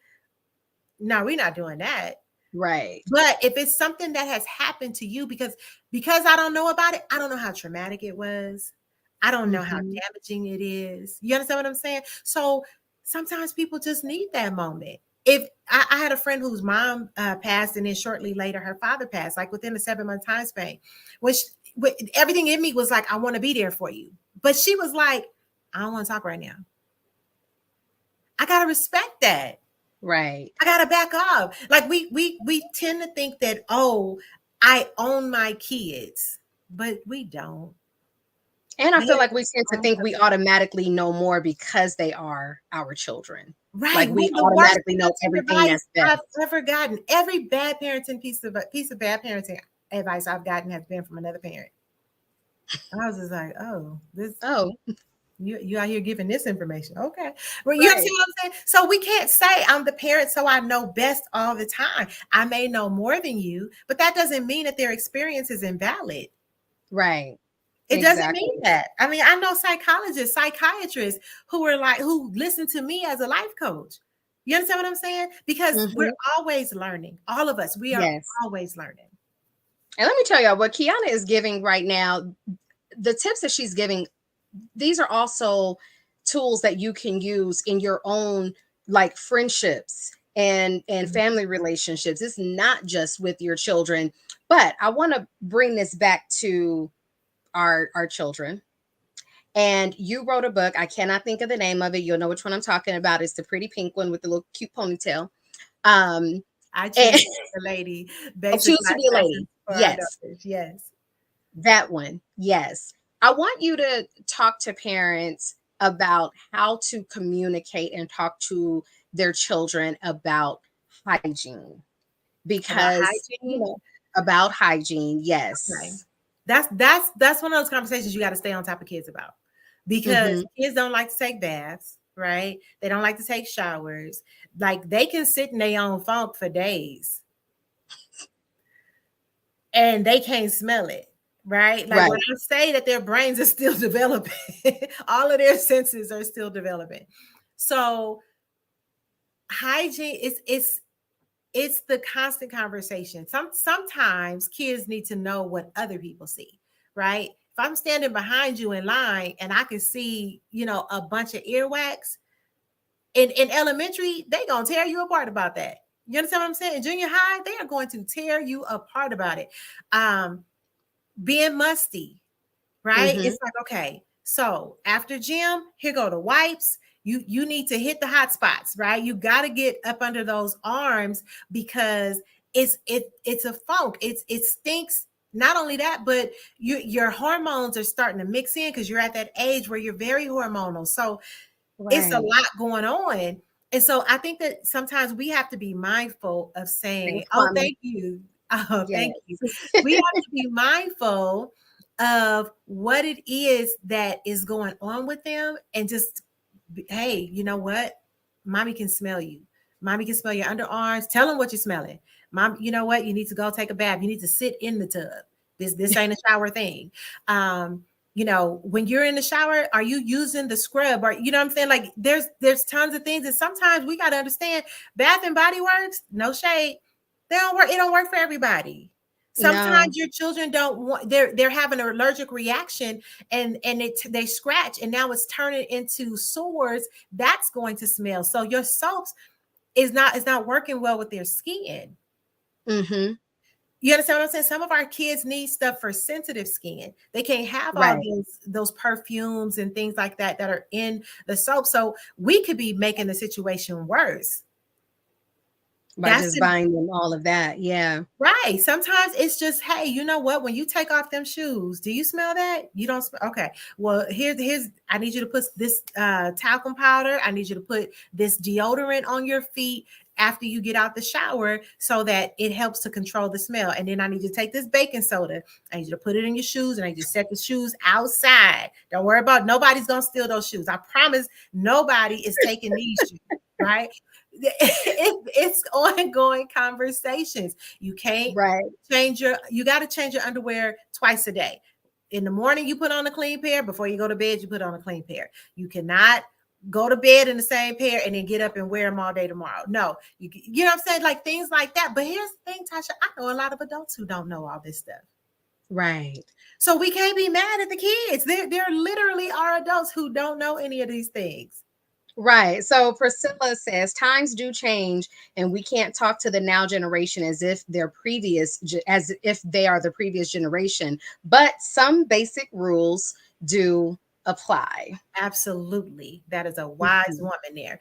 No, we're not doing that. Right. But if it's something that has happened to you, because I don't know about it, I don't know how traumatic it was. I don't know how damaging it is. You understand what I'm saying? So sometimes people just need that moment. If I had a friend whose mom passed, and then shortly later her father passed, like within a 7-month time span, which everything in me was like, I want to be there for you. But she was like, I don't want to talk right now. I got to respect that. Right. I got to back off. Like we tend to think that, oh, I own my kids, but we don't. And I feel like we tend to think we automatically know more because they are our children. Right. Like we automatically know everything that's best. I've ever gotten. Every bad parenting piece of bad parenting advice I've gotten has been from another parent. I was just like, you out here giving this information. Okay. Well, you see what I'm saying? So we can't say I'm the parent, so I know best all the time. I may know more than you, but that doesn't mean that their experience is invalid. Right. It doesn't mean that. I mean, I know psychologists, psychiatrists who listen to me as a life coach. You understand what I'm saying? Because we're always learning. All of us, we are always learning. And let me tell y'all what Kiana is giving right now. The tips that she's giving, these are also tools that you can use in your own like friendships and family relationships. It's not just with your children, but I want to bring this back to our children. And you wrote a book. I cannot think of the name of it. You'll know which one I'm talking about. It's the pretty pink one with the little cute ponytail. I choose to be a lady. Choose to be a lady. Yes. Yes. That one. Yes. I want you to talk to parents about how to communicate and talk to their children about hygiene. Because about hygiene, yes. Okay. That's one of those conversations you got to stay on top of kids about, because kids don't like to take baths, right? They don't like to take showers. Like they can sit in their own funk for days and they can't smell it. Right. Like when I say that their brains are still developing, all of their senses are still developing. So hygiene it's the constant conversation. Sometimes kids need to know what other people see, right? If I'm standing behind you in line and I can see, a bunch of earwax in elementary, they gonna tear you apart about that. You understand what I'm saying? In junior high, they are going to tear you apart about it. Being musty, right? It's like, okay, so after gym, here go the wipes. You need to hit the hot spots, right? You got to get up under those arms because it's a funk. It stinks. Not only that, but your hormones are starting to mix in because you're at that age where you're very hormonal. So it's a lot going on. And so I think that sometimes we have to be mindful of saying, thank you. Oh, thank you. We have to be mindful of what it is that is going on with them and just, hey, you know what? mommy can smell you. Mommy can smell your underarms. Tell them what you're smelling. Mom, you know what? You need to go take a bath. You need to sit in the tub. This ain't a shower thing. You know, when you're in the shower, are you using the scrub? Or, you know what I'm saying? Like there's tons of things. And sometimes we got to understand Bath and Body Works, no shade. They don't work. It don't work for everybody. Sometimes your children don't want, they're having an allergic reaction and they scratch and now it's turning into sores. That's going to smell. So your soaps is not working well with their skin. Mm-hmm. You understand what I'm saying? Some of our kids need stuff for sensitive skin. They can't have all those perfumes and things like that are in the soap. So we could be making the situation worse by just buying them all of that. Yeah. Right. Sometimes it's just, hey, you know what? When you take off them shoes, do you smell that? You don't smell. Okay. Well, here's I need you to put this talcum powder. I need you to put this deodorant on your feet after you get out the shower so that it helps to control the smell. And then I need you to take this baking soda. I need you to put it in your shoes and I need you to set the shoes outside. Don't worry about nobody's going to steal those shoes. I promise nobody is taking these shoes, right? It's ongoing conversations. You can't you got to change your underwear twice a day. In the morning, you put on a clean pair. Before you go to bed, you put on a clean pair. You cannot go to bed in the same pair and then get up and wear them all day tomorrow. No, you know what I'm saying? Like things like that. But here's the thing, Tasha, I know a lot of adults who don't know all this stuff. Right. So we can't be mad at the kids. There literally are adults who don't know any of these things. Right. So Priscilla says times do change and we can't talk to the now generation as if they are the previous generation, but some basic rules do apply. Absolutely. That is a wise woman there.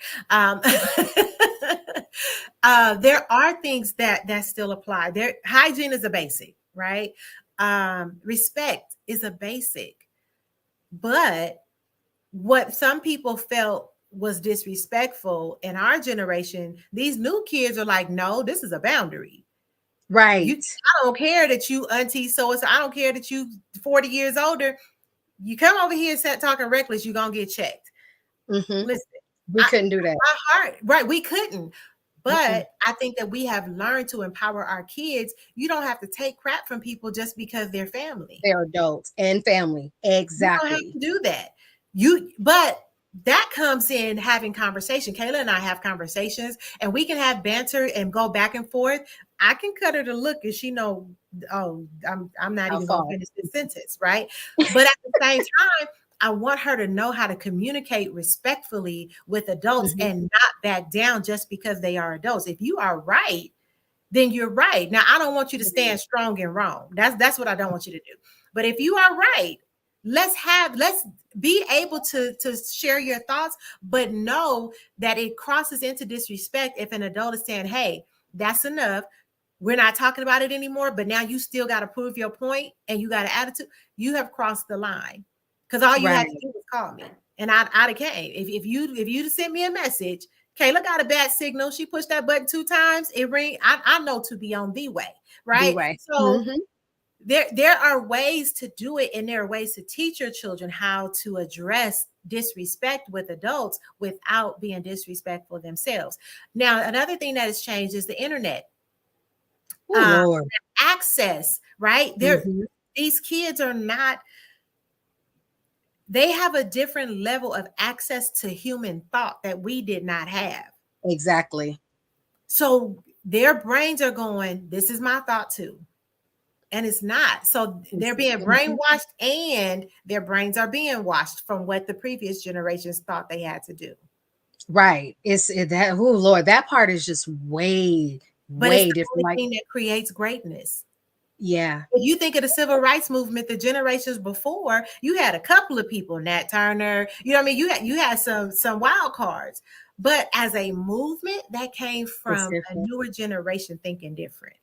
There are things that still apply. There, hygiene is a basic, right? Respect is a basic. But what some people felt was disrespectful in our generation, these new kids are like, no, this is a boundary. Right. I don't care that you auntie so I don't care that you 40 years older. You come over here and start talking reckless, you're gonna get checked. Listen, we couldn't do that. My heart, right? We couldn't. But I think that we have learned to empower our kids. You don't have to take crap from people just because they're family. They're adults and family. Exactly. You don't have to do that. But that comes in having conversation. Kayla and I have conversations and we can have banter and go back and forth. I can cut her to look and she know, oh, I'm not even going to finish this sentence, right? But at the same time, I want her to know how to communicate respectfully with adults and not back down just because they are adults. If you are right, then you're right. Now, I don't want you to stand strong and wrong. That's what I don't want you to do. But if you are right, let's be able to share your thoughts, but know that it crosses into disrespect if an adult is saying, hey, that's enough. We're not talking about it anymore, but now you still got to prove your point and you got an attitude. You have crossed the line because all you had to do was call me and I'd have came. If you'd sent me a message, Kayla got a bad signal. She pushed that button 2 times. It ring. I know to be on the way, right? So there are ways to do it, and there are ways to teach your children how to address disrespect with adults without being disrespectful themselves. Now, another thing that has changed is the internet. Access, right? These kids are not, they have a different level of access to human thought that we did not have. Exactly. So their brains are going, this is my thought too. And it's not. So they're being brainwashed and their brains are being washed from what the previous generations thought they had to do. Right. That, oh Lord, that part is just way different. The only thing that creates greatness. Yeah. If you think of the civil rights movement, the generations before, you had a couple of people, Nat Turner, you know what I mean? You had some wild cards. But as a movement, that came from a newer generation thinking different.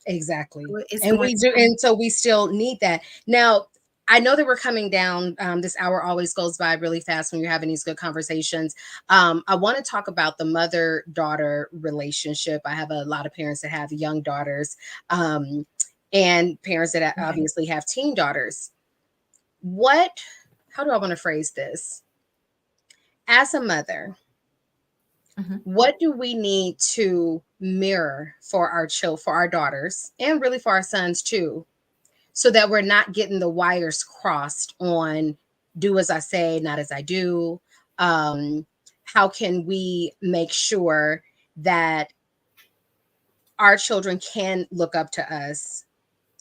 Exactly. And we do, and so we still need that. Now, I know that we're coming down. This hour always goes by really fast when you're having these good conversations. I want to talk about the mother-daughter relationship. I have a lot of parents that have young daughters, and parents that obviously have teen daughters. How do I want to phrase this? As a mother, What do we need to mirror for our daughters, and really for our sons too, so that we're not getting the wires crossed on do as I say, not as I do? How can we make sure that our children can look up to us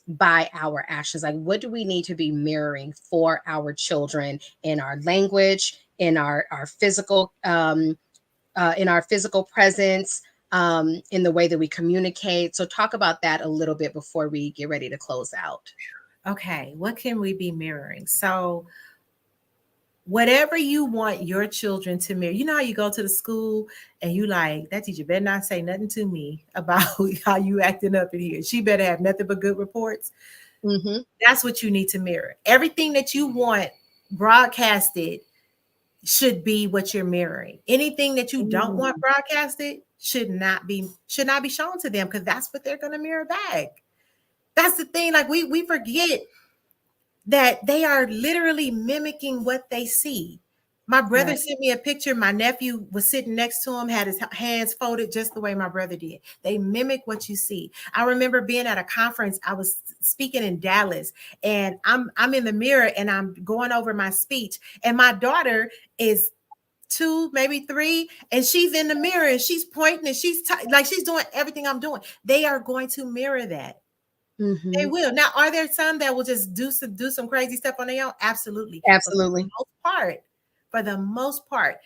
by our actions? Like, what do we need to be mirroring for our children in our language, in our physical, in our physical presence, in the way that we communicate? So talk about that a little bit before we get ready to close out. Okay, what can we be mirroring? So whatever you want your children to mirror, you know how you go to the school and you like, that teacher better not say nothing to me about how you acting up in here. She better have nothing but good reports. Mm-hmm. That's what you need to mirror. Everything that you want broadcasted should be what you're mirroring. Anything that you don't want broadcasted should not be shown to them, because that's what they're going to mirror back. That's the thing. Like we forget that they are literally mimicking what they see. My brother sent me a picture. My nephew was sitting next to him, had his hands folded just the way my brother did. They mimic what you see. I remember being at a conference. I was speaking in Dallas, and I'm in the mirror and I'm going over my speech. And my daughter is 2, maybe 3, and she's in the mirror and she's pointing and she's like she's doing everything I'm doing. They are going to mirror that. Mm-hmm. They will. Now, are there some that will just do some crazy stuff on their own? Absolutely. Absolutely. For the most part,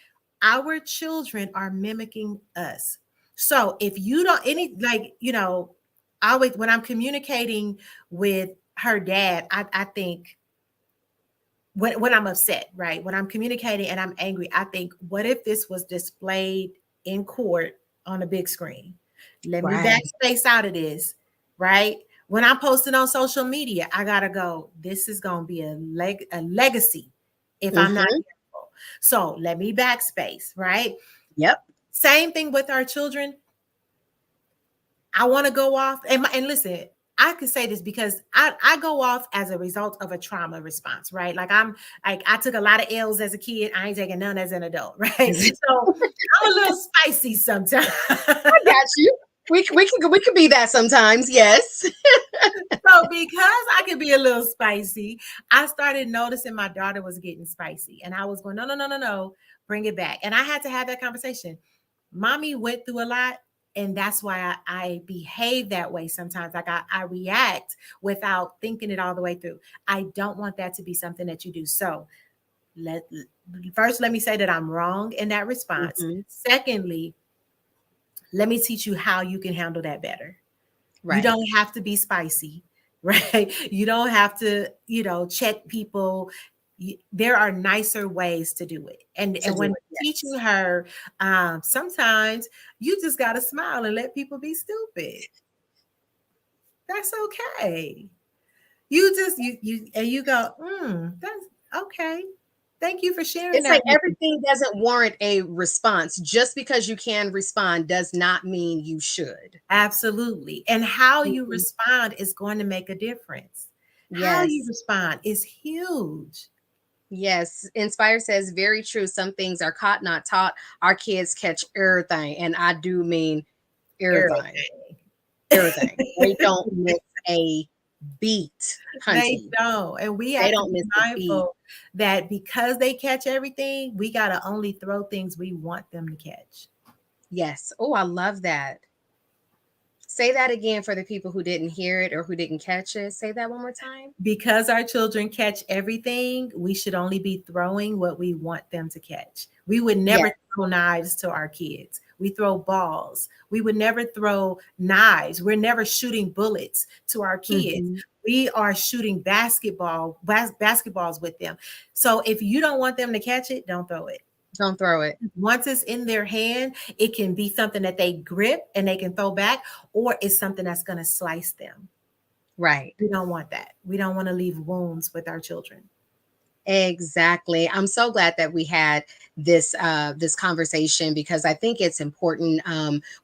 our children are mimicking us. So if you don't always when I'm communicating with her dad, I think when I'm upset, right? When I'm communicating and I'm angry, I think, what if this was displayed in court on a big screen? Let me backspace out of this, right? When I'm posting on social media, I gotta go, this is gonna be a legacy if I'm not careful. So let me backspace, right? Yep. Same thing with our children. I want to go off and listen, I can say this because I go off as a result of a trauma response, right? Like I took a lot of L's as a kid. I ain't taking none as an adult, right? So I'm a little spicy sometimes. I got you. We could be that sometimes, yes. So because I could be a little spicy, I started noticing my daughter was getting spicy, and I was going, no, bring it back. And I had to have that conversation. Mommy went through a lot, and that's why I behave that way sometimes. Like I react without thinking it all the way through. I don't want that to be something that you do. So let me say that I'm wrong in that response. Secondly, let me teach you how you can handle that better. Right. You don't have to be spicy, right? You don't have to, check people. There are nicer ways to do it. And when teaching her, sometimes you just got to smile and let people be stupid. That's okay. You just, you go, that's okay. Thank you for sharing. It's like everything doesn't warrant a response. Just because you can respond does not mean you should. Absolutely. And how you respond is going to make a difference. How you respond is huge. Yes. Inspire says, very true. Some things are caught, not taught. Our kids catch everything. And I do mean everything. Everything. They don't miss a beat. They don't. And we have to be mindful that because they catch everything, we got to only throw things we want them to catch. Yes. Oh, I love that. Say that again for the people who didn't hear it or who didn't catch it. Say that one more time. Because our children catch everything, we should only be throwing what we want them to catch. We would never throw knives to our kids. We throw balls. We would never throw knives. We're never shooting bullets to our kids. We are shooting basketballs with them. So if you don't want them to catch it, don't throw it. Don't throw it. Once it's in their hand, it can be something that they grip and they can throw back, or it's something that's going to slice them. Right. We don't want that. We don't want to leave wounds with our children. Exactly. I'm so glad that we had this conversation, because I think it's important.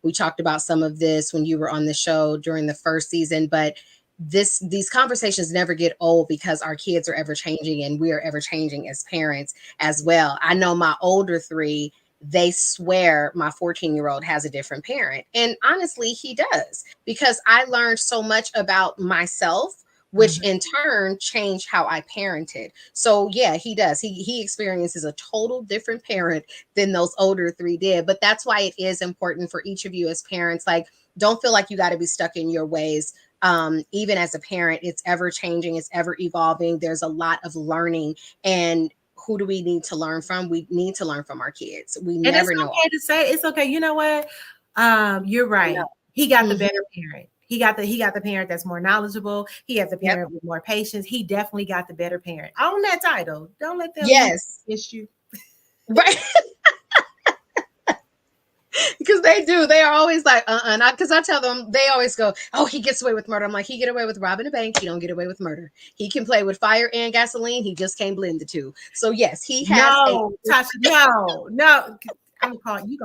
We talked about some of this when you were on the show during the first season, but these conversations never get old, because our kids are ever changing and we are ever changing as parents as well. I know my older 3, they swear my 14-year-old has a different parent. And honestly, he does, because I learned so much about myself, which in turn changed how I parented. So yeah, he does. He experiences a total different parent than those older three did. But that's why it is important for each of you as parents. Like, don't feel like you got to be stuck in your ways. Even as a parent, it's ever changing, it's ever evolving. There's a lot of learning. And who do we need to learn from? We need to learn from our kids. We And never it's know. okay to say, it's okay. You know what? You're right. No. He got the better parent. He got the parent that's more knowledgeable. He has the Yep. parent with more patience. He definitely got the better parent. Own that title. Don't let them Yes. issue. Right. Because they do. They are always like, because I tell them, they always go, oh, he gets away with murder. I'm like, he get away with robbing a bank. He don't get away with murder. He can play with fire and gasoline. He just can't blend the two. So yes, he has Tasha, no. I'm calling you.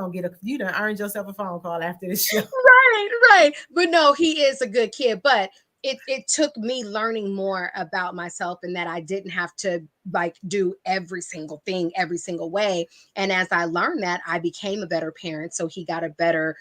You done earned yourself a phone call after this show. Right. But no, he is a good kid. But it took me learning more about myself, and that I didn't have to like do every single thing every single way. And as I learned that, I became a better parent. So he got a better,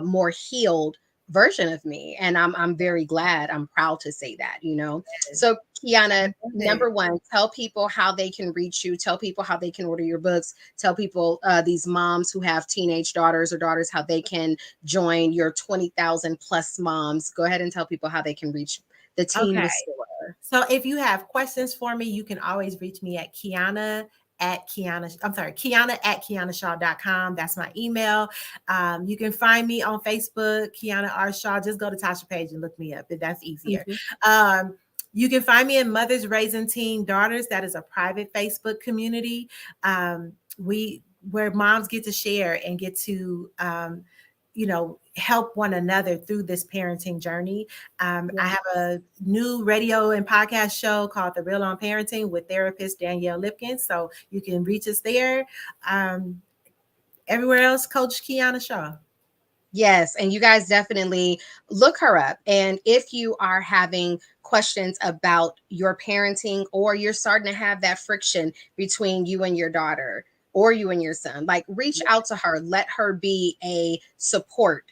more healed version of me. And I'm very glad. I'm proud to say that, you know. So Kiana, number one, tell people how they can reach you. Tell people how they can order your books. Tell people, these moms who have teenage daughters or daughters, how they can join your 20,000 plus moms. Go ahead and tell people how they can reach the Teen Restorer. So if you have questions for me, you can always reach me at Kiana at kianashaw.com. That's my email. You can find me on Facebook, Kiana R. Shaw. Just go to Tasha page and look me up. That's easier. You can find me in Mothers Raising Teen Daughters. That is a private Facebook community. Where moms get to share and get to, help one another through this parenting journey. I have a new radio and podcast show called The Real on Parenting with therapist Danielle Lipkin. So you can reach us there. Everywhere else, Coach Kiana Shaw. Yes. And you guys definitely look her up. And if you are having questions about your parenting, or you're starting to have that friction between you and your daughter or you and your son, like, reach out to her. Let her be a support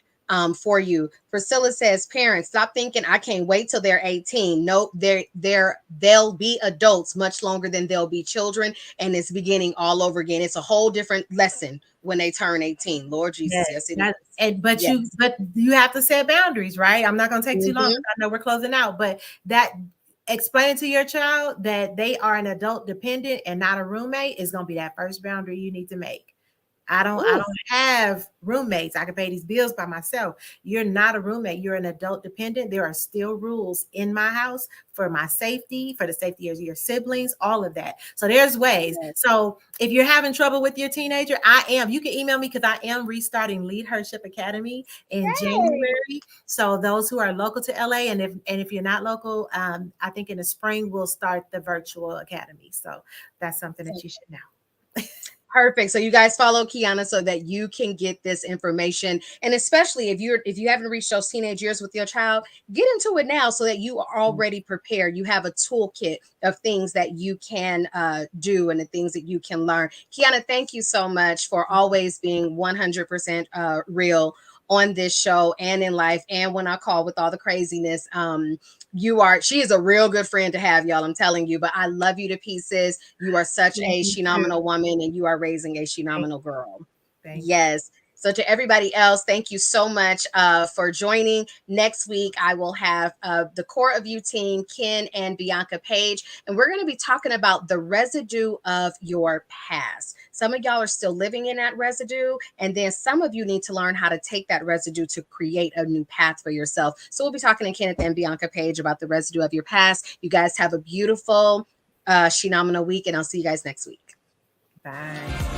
for you. Priscilla says, parents, stop thinking I can't wait till they're 18. Nope, they'll be adults much longer than they'll be children, and it's beginning all over again. It's a whole different lesson when they turn 18. Lord Jesus, yes, it is. But you have to set boundaries, right? I'm not going to take too long. I know we're closing out, but explain to your child that they are an adult dependent and not a roommate is going to be that first boundary you need to make. I don't have roommates. I can pay these bills by myself. You're not a roommate. You're an adult dependent. There are still rules in my house for my safety, for the safety of your siblings, all of that. So there's ways. So if you're having trouble with your teenager, you can email me, because I am restarting Leadership Academy in January. So those who are local to LA, and if you're not local, I think in the spring we'll start the virtual academy. So that's something that you should know. Perfect. So you guys follow Kiana so that you can get this information. And especially if you haven't reached those teenage years with your child, get into it now so that you are already prepared. You have a toolkit of things that you can do and the things that you can learn. Kiana, thank you so much for always being 100% real on this show and in life. And when I call with all the craziness, she is a real good friend to have, y'all. I'm telling you, but I love you to pieces. You are such a phenomenal woman, and you are raising a phenomenal girl. Yes. So to everybody else, thank you so much for joining. Next week, I will have the Core of You team, Ken and Bianca Page, and we're going to be talking about the residue of your past. Some of y'all are still living in that residue, and then some of you need to learn how to take that residue to create a new path for yourself. So we'll be talking to Kenneth and Bianca Page about the residue of your past. You guys have a beautiful, phenomenal week, and I'll see you guys next week. Bye.